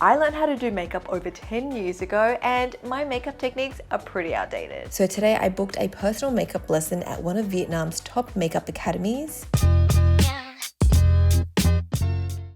I learned how to do makeup over 10 years ago and my makeup techniques are pretty outdated. So today I booked a personal makeup lesson at one of Vietnam's top makeup academies.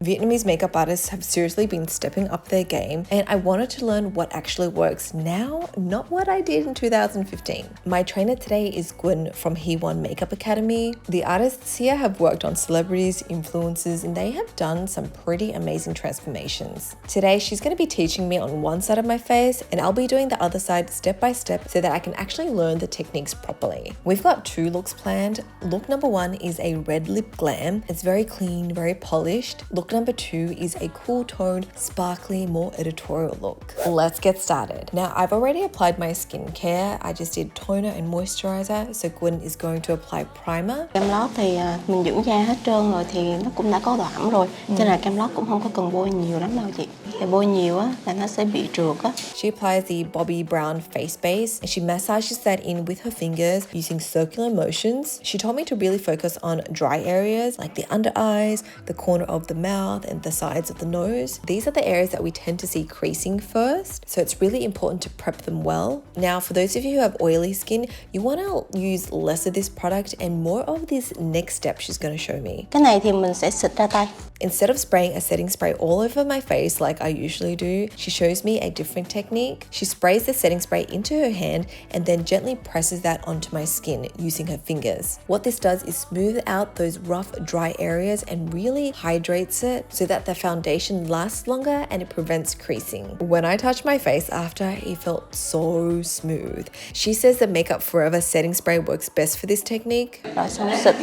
Vietnamese makeup artists have seriously been stepping up their game, and I wanted to learn what actually works now, not what I did in 2015. My trainer today is Quynh from Hiwon Makeup Academy. The artists here have worked on celebrities, influencers, and they have done some pretty amazing transformations. Today she's going to be teaching me on one side of my face, and I'll be doing the other side step by step so that I can actually learn the techniques properly. We've got two looks planned. Look number one is a red lip glam. It's very clean, very polished. Look number two is a cool toned, sparkly, more editorial look. Let's get started. Now, I've already applied my skincare. I just did toner and moisturizer, so Quynh is going to apply primer. Kem lót thì mình dưỡng da hết trơn rồi thì nó cũng đã có độ ẩm rồi, cho nên là kem lót cũng không có cần bôi nhiều lắm đâu chị. Thì bôi nhiều á là nó sẽ bị trượt á. She applies the Bobbi brown face base and she massages that in with her fingers using circular motions. She told me to really focus on dry areas like the under eyes, the corner of the mouth, and the sides of the nose. These are the areas that we tend to see creasing first, so it's really important to prep them well. Now, for those of you who have oily skin, you want to use less of this product and more of this next step she's going to show me. Cái này thì mình sẽ xịt ra tay. Instead of spraying a setting spray all over my face like I usually do, she shows me a different technique. She sprays the setting spray into her hand and then gently presses that onto my skin using her fingers. What this does is smooth out those rough, dry areas and really hydrates it so that the foundation lasts longer and it prevents creasing. When I touched my face after, it felt so smooth. She says the Makeup Forever setting spray works best for this technique. Rồi xong xịt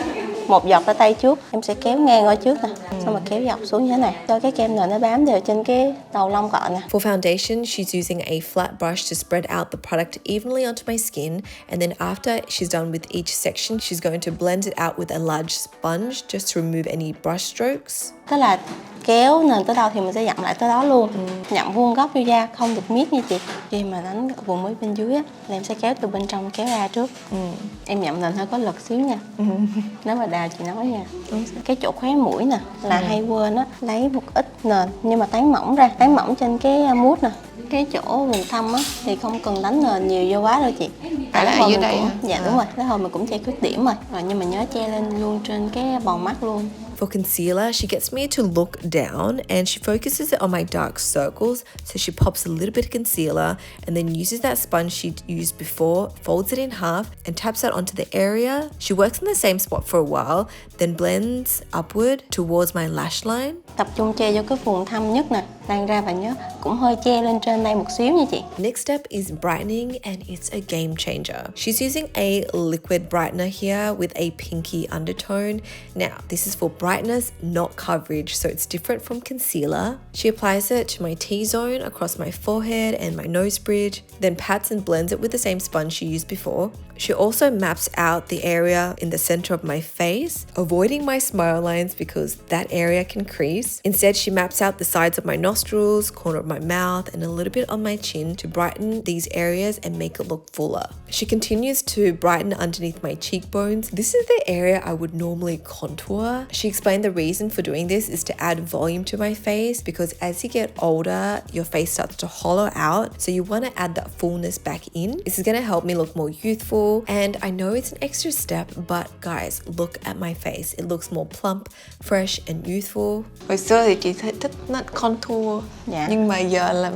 một giọt ra tay trước, em sẽ kéo ngang qua trước nè, xong rồi kéo dọc xuống như thế này, cho cái kem này nó bám đều trên cái đầu lông cọ nè. For foundation, she's using a flat brush to spread out the product evenly onto my skin, and then after she's done with each section, she's going to blend it out with a large sponge just to remove any brush strokes. Tức là kéo nền tới đâu thì mình sẽ dặn lại tới đó luôn. Nhặn vuông góc vô da, không được miết như chị. Khi mà đánh vùng mũi bên dưới á, là em sẽ kéo từ bên trong kéo ra trước. Em nhậm nền hơi có lực xíu nha. Nếu mà đào chị nói nha. Cái chỗ khóe mũi nè, là hay quên á, lấy một ít nền nhưng mà tán mỏng ra, tán mỏng trên cái mút nè. Cái chỗ vùng thâm á thì không cần đánh nền nhiều vô quá đâu chị. Tại là ở dưới đây hả? Dạ đúng rồi, cái hồi mình cũng che khuyết điểm rồi. Nhưng mà nhớ che lên luôn trên cái bòn mắt luôn. For concealer, she gets me to look down and she focuses it on my dark circles. So she pops a little bit of concealer and then uses that sponge she'd used before, folds it in half and taps that onto the area. She works in the same spot for a while, then blends upward towards my lash line. Tập trung che vô cái vùng thâm nhất nè, lan ra và nhớ cũng hơi che lên trên đây một xíu nha chị. Next step is brightening and it's a game changer. She's using a liquid brightener here with a pinky undertone. Now, this is for brightness, not coverage, so it's different from concealer. She applies it to my T-zone across my forehead and my nose bridge, then pats and blends it with the same sponge she used before. She also maps out the area in the center of my face, avoiding my smile lines because that area can crease. Instead, she maps out the sides of my nostrils, corner of my mouth, and a little bit on my chin to brighten these areas and make it look fuller. She continues to brighten underneath my cheekbones. This is the area I would normally contour. She explained the reason for doing this is to add volume to my face because as you get older, your face starts to hollow out. So you want to add that fullness back in. This is going to help me look more youthful. And I know it's an extra step, but guys, look at my face. It looks more plump, fresh and youthful. Hồi xưa thì chị thích nó contour, nhưng mà giờ là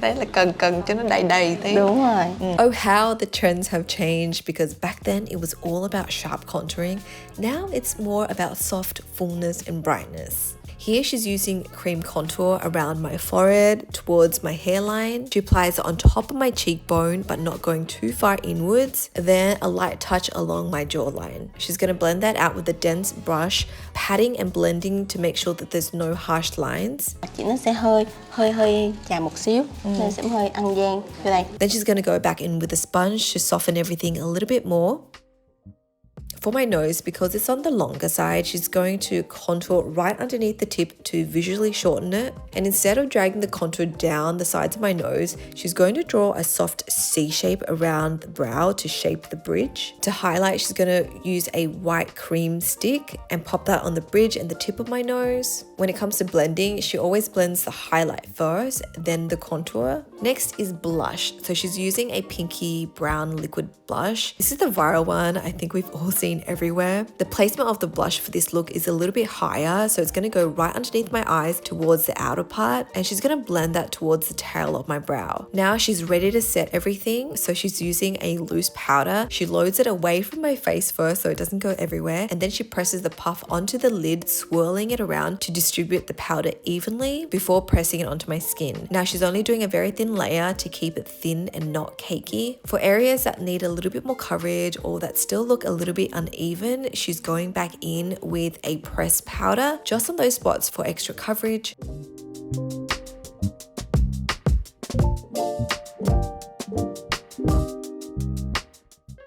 thấy là cần cho nó đầy đầy tí. Đúng rồi. Oh, how the trends have changed because back then it was all about sharp contouring. Now it's more about soft fullness and brightness. Here she's using cream contour around my forehead towards my hairline. She applies it on top of my cheekbone but not going too far inwards. Then a light touch along my jawline. She's going to blend that out with a dense brush, patting and blending to make sure that there's no harsh lines. Chị nó sẽ hơi chà một xíu, nên sẽ hơi ăn gian vô đây. Then she's going to go back in with a sponge to soften everything a little bit more. For my nose, because it's on the longer side, she's going to contour right underneath the tip to visually shorten it. And instead of dragging the contour down the sides of my nose, she's going to draw a soft C shape around the brow to shape the bridge. To highlight, she's going to use a white cream stick and pop that on the bridge and the tip of my nose. When it comes to blending, she always blends the highlight first, then the contour. Next is blush. So she's using a pinky brown liquid blush. This is the viral one I think we've all seen everywhere. The placement of the blush for this look is a little bit higher, so it's going to go right underneath my eyes towards the outer part, and she's going to blend that towards the tail of my brow. Now she's ready to set everything, so she's using a loose powder. She loads it away from my face first so it doesn't go everywhere, and then she presses the puff onto the lid, swirling it around to distribute the powder evenly before pressing it onto my skin. Now she's only doing a very thin layer to keep it thin and not cakey. For areas that need a little bit more coverage or that still look a little bit uneven, she's going back in with a pressed powder just on those spots for extra coverage.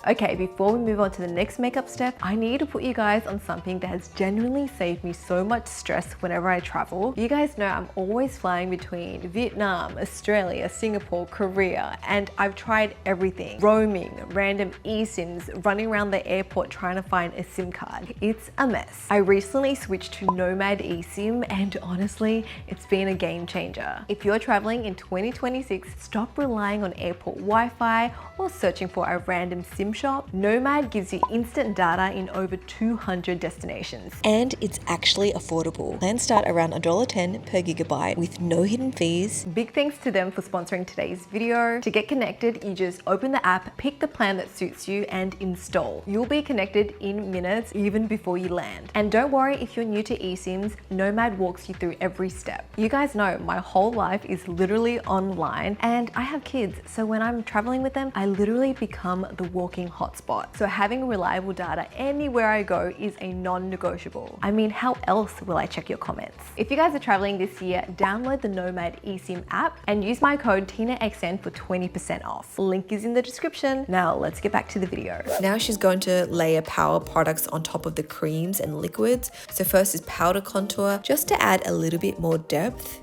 Okay, before we move on to the next makeup step, I need to put you guys on something that has genuinely saved me so much stress whenever I travel. You guys know I'm always flying between Vietnam, Australia, Singapore, Korea, and I've tried everything. Roaming, random eSIMs, running around the airport trying to find a SIM card. It's a mess. I recently switched to Nomad eSIM, and honestly, it's been a game changer. If you're traveling in 2026, stop relying on airport Wi-Fi or searching for a random SIM shop. Nomad gives you instant data in over 200 destinations. And it's actually affordable. Plans start around $1.10 per gigabyte with no hidden fees. Big thanks to them for sponsoring today's video. To get connected, you just open the app, pick the plan that suits you, and install. You'll be connected in minutes, even before you land. And don't worry if you're new to eSIMs, Nomad walks you through every step. You guys know my whole life is literally online, and I have kids, so when I'm traveling with them, I literally become the walking hotspot. So having reliable data anywhere I go is a non-negotiable. I mean, how else will I check your comments? If you guys are traveling this year, download the Nomad eSIM app and use my code TinaXN for 20% off. Link is in the description. Now let's get back to the video. Now she's going to layer power products on top of the creams and liquids. So first is powder contour, just to add a little bit more depth.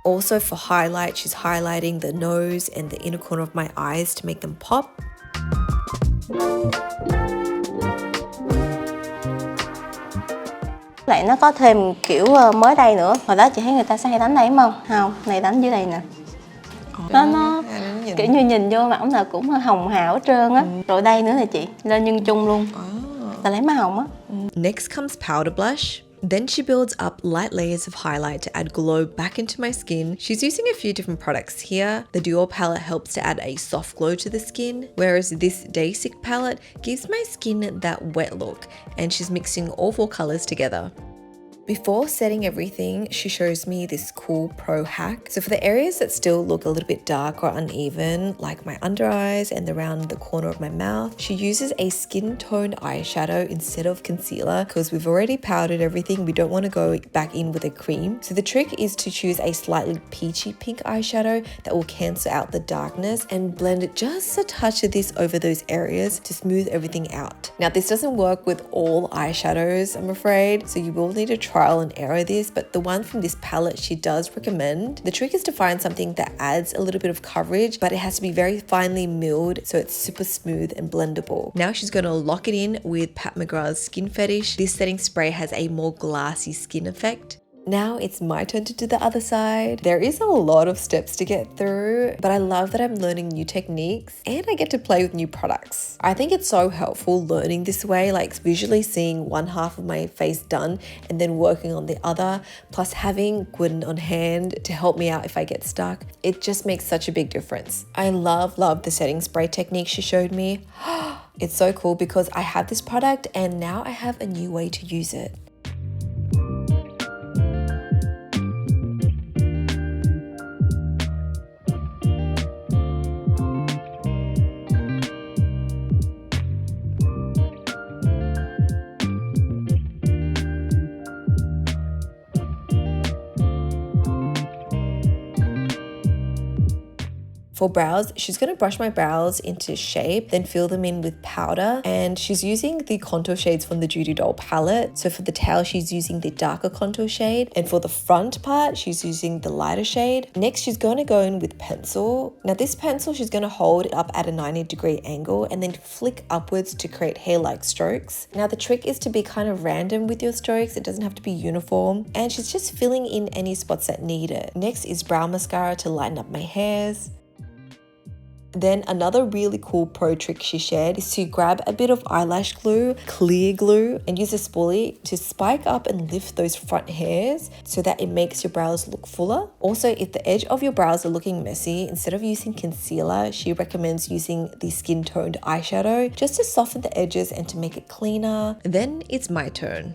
Also for highlight, she's highlighting the nose and the inner corner of my eyes to make them pop. Lại nó có thêm kiểu mới đây nữa. Hồi đó chị thấy người ta sẽ hay đánh đây đúng không? Không, này đánh dưới đây nè. Nó kiểu như nhìn vô mặt là cũng hồng hào hết trơn á. Rồi đây nữa nè chị, lên nhân trung luôn. Ta lấy má hồng á. Next comes powder blush. Then she builds up light layers of highlight to add glow back into my skin. She's using a few different products here. The Duo palette helps to add a soft glow to the skin, whereas this Day Sick palette gives my skin that wet look, and she's mixing all four colors together. Before setting everything, she shows me this cool pro hack. So for the areas that still look a little bit dark or uneven, like my under eyes and around the corner of my mouth, she uses a skin toned eyeshadow instead of concealer because we've already powdered everything. We don't want to go back in with a cream. So the trick is to choose a slightly peachy pink eyeshadow that will cancel out the darkness and blend just a touch of this over those areas to smooth everything out. Now this doesn't work with all eyeshadows, I'm afraid, so you will need to trial and error this, but the one from this palette she does recommend. The trick is to find something that adds a little bit of coverage, but it has to be very finely milled so it's super smooth and blendable. Now she's going to lock it in with Pat McGrath's Skin Fetish. This setting spray has a more glassy skin effect. Now it's my turn to do the other side. There is a lot of steps to get through, but I love that I'm learning new techniques and I get to play with new products. I think it's so helpful learning this way, like visually seeing one half of my face done and then working on the other, plus having Quynh on hand to help me out if I get stuck. It just makes such a big difference. I love the setting spray technique she showed me. It's so cool because I have this product and now I have a new way to use it. For brows, she's going to brush my brows into shape, then fill them in with powder. And she's using the contour shades from the Judy Doll palette. So for the tail, she's using the darker contour shade. And for the front part, she's using the lighter shade. Next, she's going to go in with pencil. Now this pencil, she's going to hold it up at a 90-degree angle and then flick upwards to create hair-like strokes. Now the trick is to be kind of random with your strokes. It doesn't have to be uniform. And she's just filling in any spots that need it. Next is brow mascara to lighten up my hairs. Then another really cool pro trick she shared is to grab a bit of eyelash glue, clear glue, and use a spoolie to spike up and lift those front hairs so that it makes your brows look fuller. Also, if the edge of your brows are looking messy, instead of using concealer, she recommends using the skin toned eyeshadow just to soften the edges and to make it cleaner. Then it's my turn.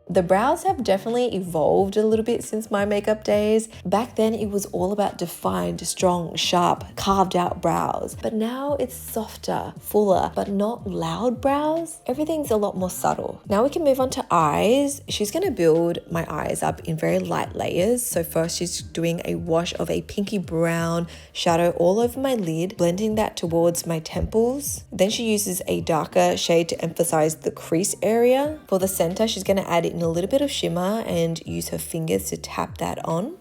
The brows have definitely evolved a little bit since my makeup days. Back then it was all about defined, strong, sharp, carved out brows. But now it's softer, fuller, but not loud brows. Everything's a lot more subtle. Now we can move on to eyes. She's gonna build my eyes up in very light layers. So first she's doing a wash of a pinky brown shadow all over my lid, blending that towards my temples. Then she uses a darker shade to emphasize the crease area. For the center, she's gonna add it in a little bit of shimmer and use her fingers to tap that on.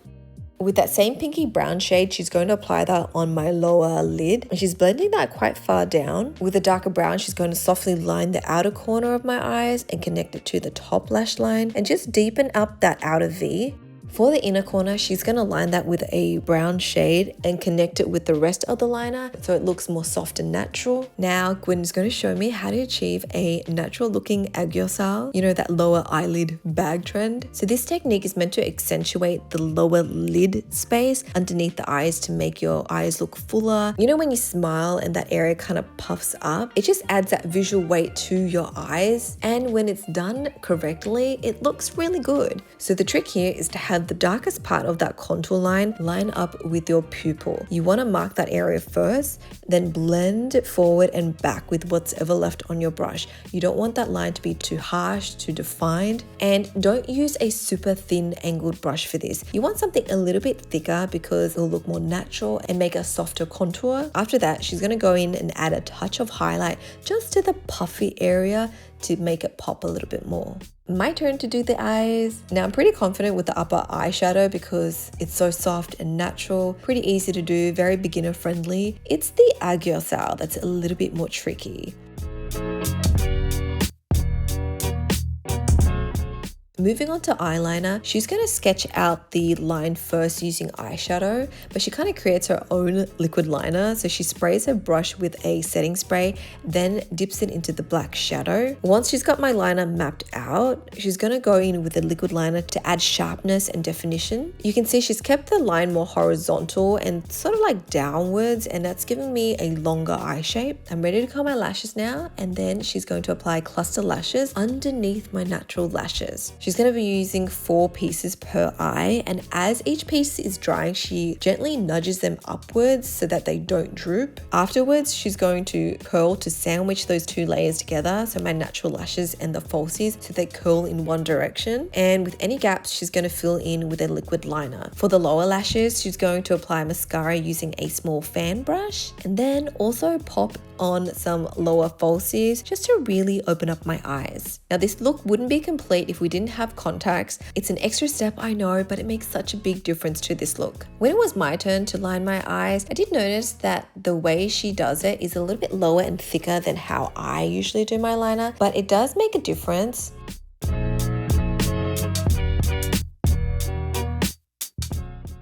With that same pinky brown shade, she's going to apply that on my lower lid. And she's blending that quite far down. With a darker brown, she's going to softly line the outer corner of my eyes and connect it to the top lash line and just deepen up that outer V. For the inner corner, she's going to line that with a brown shade and connect it with the rest of the liner so it looks more soft and natural. Now, Quynh is going to show me how to achieve a natural looking aguiosal, you know, that lower eyelid bag trend. So this technique is meant to accentuate the lower lid space underneath the eyes to make your eyes look fuller. You know, when you smile and that area kind of puffs up, it just adds that visual weight to your eyes. And when it's done correctly, it looks really good. So the trick here is to have the darkest part of that contour line line up with your pupil. You want to mark that area first, then blend it forward and back with what's ever left on your brush. You don't want that line to be too harsh, too defined, and don't use a super thin angled brush for this. You want something a little bit thicker because it'll look more natural and make a softer contour. After that, she's going to go in and add a touch of highlight just to the puffy area to make it pop a little bit more. My turn to do the eyes. Now I'm pretty confident with the upper eyeshadow because it's so soft and natural, pretty easy to do, very beginner friendly. It's the aguiosal that's a little bit more tricky. Moving on to eyeliner, she's going to sketch out the line first using eyeshadow, but she kind of creates her own liquid liner. So she sprays her brush with a setting spray, then dips it into the black shadow. Once she's got my liner mapped out, she's going to go in with a liquid liner to add sharpness and definition. You can see she's kept the line more horizontal and sort of like downwards, and that's giving me a longer eye shape. I'm ready to curl my lashes now, and then she's going to apply cluster lashes underneath my natural lashes. She's going to be using 4 pieces per eye, and as each piece is drying, she gently nudges them upwards so that they don't droop. Afterwards, she's going to curl to sandwich those 2 layers together, so my natural lashes and the falsies, so they curl in one direction. And with any gaps, she's going to fill in with a liquid liner. For the lower lashes, she's going to apply mascara using a small fan brush, and then also pop on some lower falsies just to really open up my eyes. Now this look wouldn't be complete if we didn't have contacts. It's an extra step, I know, but it makes such a big difference to this look. When it was my turn to line my eyes, I did notice that the way she does it is a little bit lower and thicker than how I usually do my liner, but it does make a difference.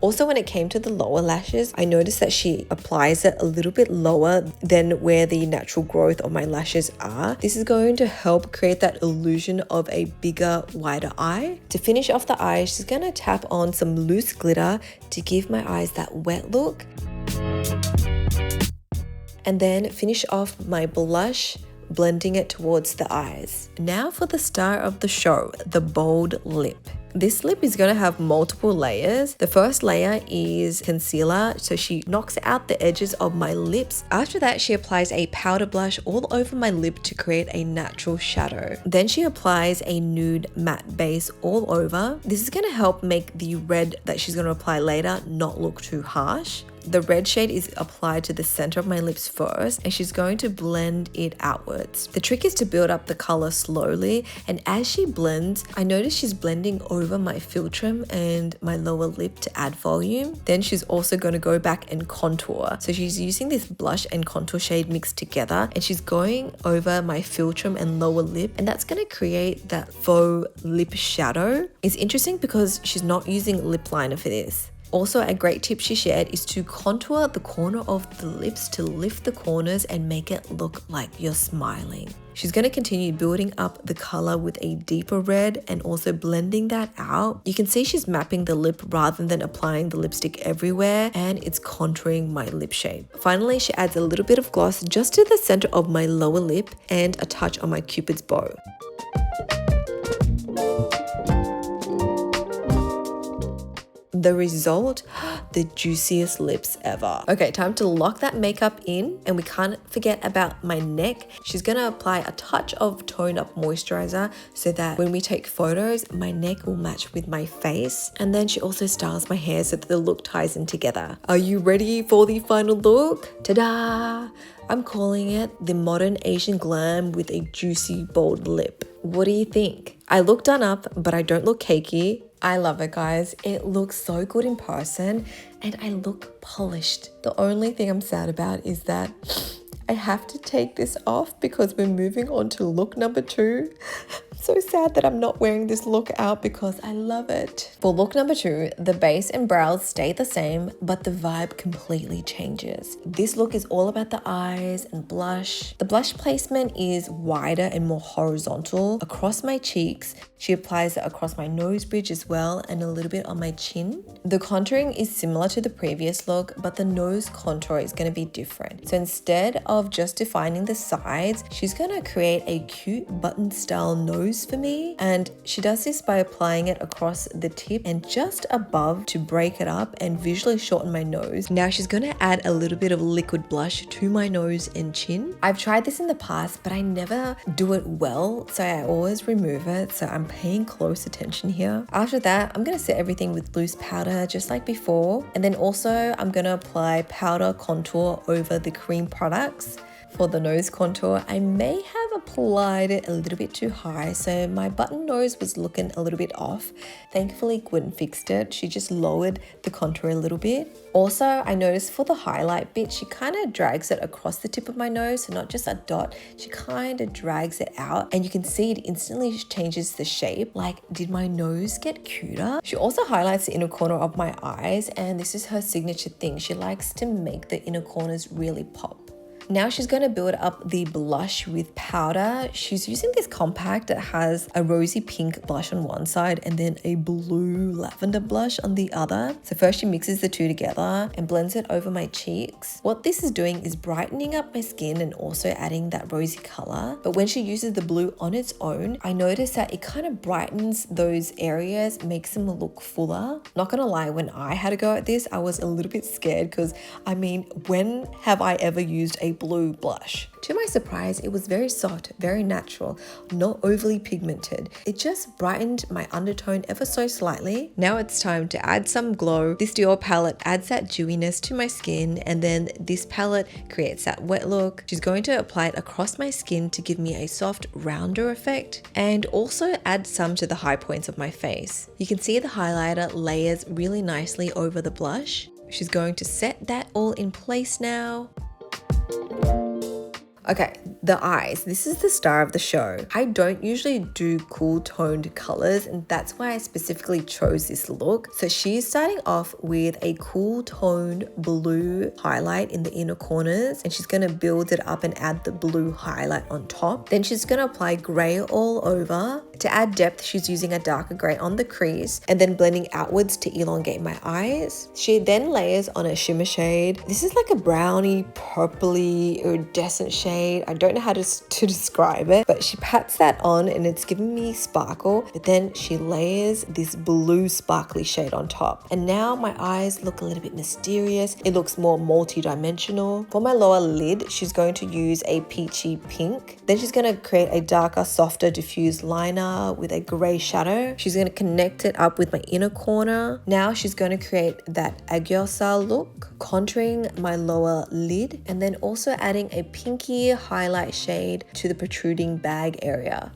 Also, when it came to the lower lashes, I noticed that she applies it a little bit lower than where the natural growth of my lashes are. This is going to help create that illusion of a bigger, wider eye. To finish off the eye, she's going to tap on some loose glitter to give my eyes that wet look. And then finish off my blush, blending it towards the eyes. Now for the star of the show, the bold lip. This lip is going to have multiple layers. The first layer is concealer, so she knocks out the edges of my lips. After that, she applies a powder blush all over my lip to create a natural shadow. Then she applies a nude matte base all over. This is going to help make the red that she's going to apply later not look too harsh. The red shade is applied to the center of my lips first, and she's going to blend it outwards. The trick is to build up the color slowly, and as she blends, I notice she's blending over my philtrum and my lower lip to add volume. Then she's also going to go back and contour. So she's using this blush and contour shade mixed together, and she's going over my philtrum and lower lip, and that's going to create that faux lip shadow. It's interesting because she's not using lip liner for this. Also, a great tip she shared is to contour the corner of the lips to lift the corners and make it look like you're smiling. She's going to continue building up the color with a deeper red and also blending that out. You can see she's mapping the lip rather than applying the lipstick everywhere, and it's contouring my lip shape. Finally, she adds a little bit of gloss just to the center of my lower lip and a touch on my Cupid's bow. The result, the juiciest lips ever. Okay, time to lock that makeup in, and we can't forget about my neck. She's gonna apply a touch of toned up moisturizer so that when we take photos, my neck will match with my face. And then she also styles my hair so that the look ties in together. Are you ready for the final look? Ta-da! I'm calling it the modern Asian glam with a juicy, bold lip. What do you think? I look done up, but I don't look cakey. I love it, guys. It looks so good in person and I look polished. The only thing I'm sad about is that I have to take this off because we're moving on to look number 2. So sad that I'm not wearing this look out because I love it. For look number 2, the base and brows stay the same, but the vibe completely changes. This look is all about the eyes and blush. The blush placement is wider and more horizontal across my cheeks. She applies it across my nose bridge as well and a little bit on my chin. The contouring is similar to the previous look, but the nose contour is going to be different. So instead of just defining the sides, she's going to create a cute button style nose for me, and she does this by applying it across the tip and just above to break it up and visually shorten my nose. Now she's going to add a little bit of liquid blush to my nose and chin. I've tried this in the past, but I never do it well, so I always remove it, so I'm paying close attention here. After that, I'm going to set everything with loose powder just like before, and then also I'm going to apply powder contour over the cream products. For the nose contour, I may have applied it a little bit too high, so my button nose was looking a little bit off. Thankfully, Quynh fixed it. She just lowered the contour a little bit. Also, I noticed for the highlight bit, she kind of drags it across the tip of my nose, so not just a dot, she kind of drags it out, and you can see it instantly changes the shape. Like, did my nose get cuter? She also highlights the inner corner of my eyes, and this is her signature thing. She likes to make the inner corners really pop. Now she's going to build up the blush with powder. She's using this compact that has a rosy pink blush on one side and then a blue lavender blush on the other. So first she mixes the two together and blends it over my cheeks. What this is doing is brightening up my skin and also adding that rosy color. But when she uses the blue on its own, I noticed that it kind of brightens those areas, makes them look fuller. Not gonna lie, when I had to go at this, I was a little bit scared because, I mean, when have I ever used a blue blush? To my surprise, it was very soft, very natural, not overly pigmented. It just brightened my undertone ever so slightly. Now it's time to add some glow. This Dior palette adds that dewiness to my skin, and then this palette creates that wet look. She's going to apply it across my skin to give me a soft, rounder effect, and also add some to the high points of my face. You can see the highlighter layers really nicely over the blush. She's going to set that all in place now. Okay, the eyes. This is the star of the show. I don't usually do cool toned colors, and that's why I specifically chose this look. So she's starting off with a cool toned blue highlight in the inner corners, and she's going to build it up and add the blue highlight on top. Then she's going to apply gray all over. To add depth, she's using a darker gray on the crease and then blending outwards to elongate my eyes. She then layers on a shimmer shade. This is like a brownie, purpley, iridescent shade. shade. I don't know how to describe it, but she pats that on and it's giving me sparkle, but then she layers this blue sparkly shade on top. And now my eyes look a little bit mysterious. It looks more multi-dimensional. For my lower lid, she's going to use a peachy pink. Then she's going to create a darker, softer, diffused liner with a grey shadow. She's going to connect it up with my inner corner. Now she's going to create that aguilar style look, contouring my lower lid, and then also adding a pinky highlight shade to the protruding bag area.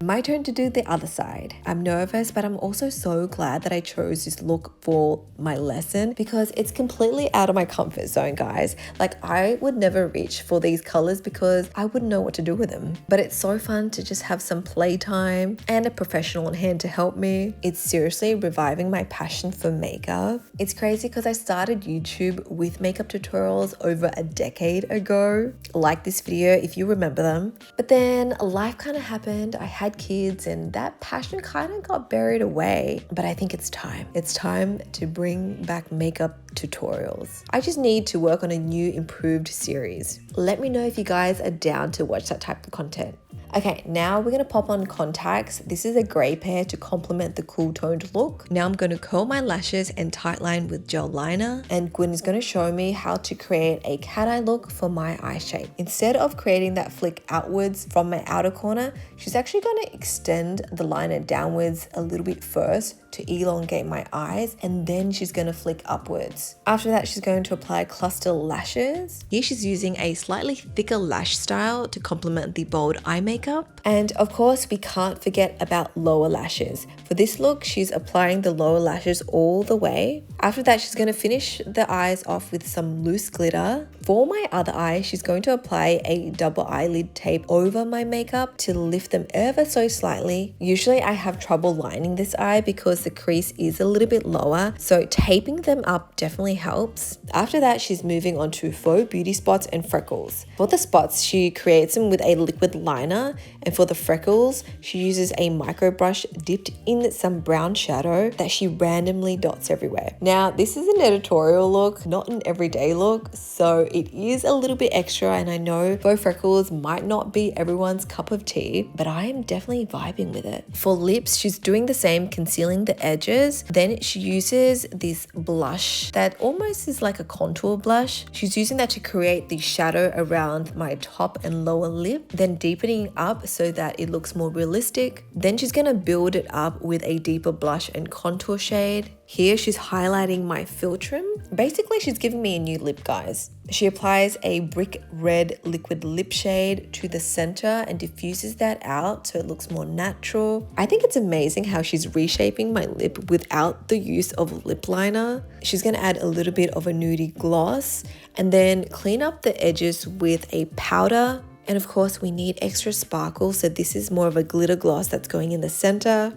My turn to do the other side. I'm nervous, but I'm also so glad that I chose this look for my lesson because it's completely out of my comfort zone, guys. Like, I would never reach for these colors because I wouldn't know what to do with them. But it's so fun to just have some playtime and a professional on hand to help me. It's seriously reviving my passion for makeup. It's crazy because I started YouTube with makeup tutorials over a decade ago. Like this video if you remember them. But then life kind of happened. I had kids and that passion kind of got buried away. But I think it's time. It's time to bring back makeup tutorials. I just need to work on a new improved series. Let me know if you guys are down to watch that type of content. Okay, now we're gonna pop on contacts. This is a grey pair to complement the cool toned look. Now I'm gonna curl my lashes and tightline with gel liner, and Quynh is gonna show me how to create a cat eye look for my eye shape. Instead of creating that flick outwards from my outer corner, she's actually gonna extend the liner downwards a little bit first to elongate my eyes, and then she's gonna flick upwards. After that, she's going to apply cluster lashes. Here she's using a slightly thicker lash style to complement the bold eye makeup. And of course, we can't forget about lower lashes. For this look, she's applying the lower lashes all the way. After that, she's gonna finish the eyes off with some loose glitter. For my other eye, she's going to apply a double eyelid tape over my makeup to lift them ever so slightly. Usually I have trouble lining this eye because the crease is a little bit lower, so taping them up definitely helps. After that, she's moving on to faux beauty spots and freckles. For the spots, she creates them with a liquid liner, and for the freckles, she uses a micro brush dipped in some brown shadow that she randomly dots everywhere. Now, this is an editorial look, not an everyday look, so it is a little bit extra, and I know faux freckles might not be everyone's cup of tea, but I am definitely vibing with it. For lips, she's doing the same, concealing the edges. Then she uses this blush that almost is like a contour blush. She's using that to create the shadow around my top and lower lip, then deepening up so that it looks more realistic. Then she's gonna build it up with a deeper blush and contour shade. Here she's highlighting my filtrum. Basically, she's giving me a new lip, guys. She applies a brick red liquid lip shade to the center and diffuses that out so it looks more natural. I think it's amazing how she's reshaping my lip without the use of lip liner. She's gonna add a little bit of a nudie gloss and then clean up the edges with a powder. And of course, we need extra sparkle, so this is more of a glitter gloss that's going in the center.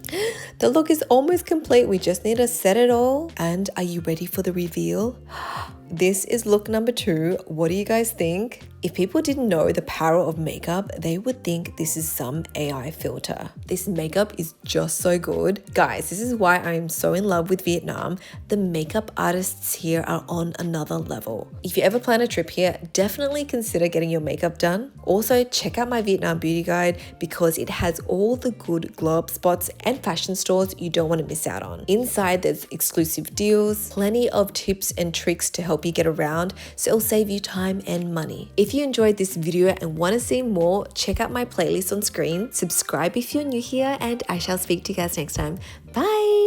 The look is almost complete. We just need to set it all. And are you ready for the reveal? This is look number 2. What do you guys think? If people didn't know the power of makeup, they would think this is some AI filter. This makeup is just so good. Guys, this is why I am so in love with Vietnam. The makeup artists here are on another level. If you ever plan a trip here, definitely consider getting your makeup done. Also, check out my Vietnam beauty guide because it has all the good glow up spots and fashion stores you don't want to miss out on. Inside, there's exclusive deals, plenty of tips and tricks to help you get around, so it'll save you time and money. If you enjoyed this video and want to see more, check out my playlist on screen, subscribe if you're new here, and I shall speak to you guys next time. Bye!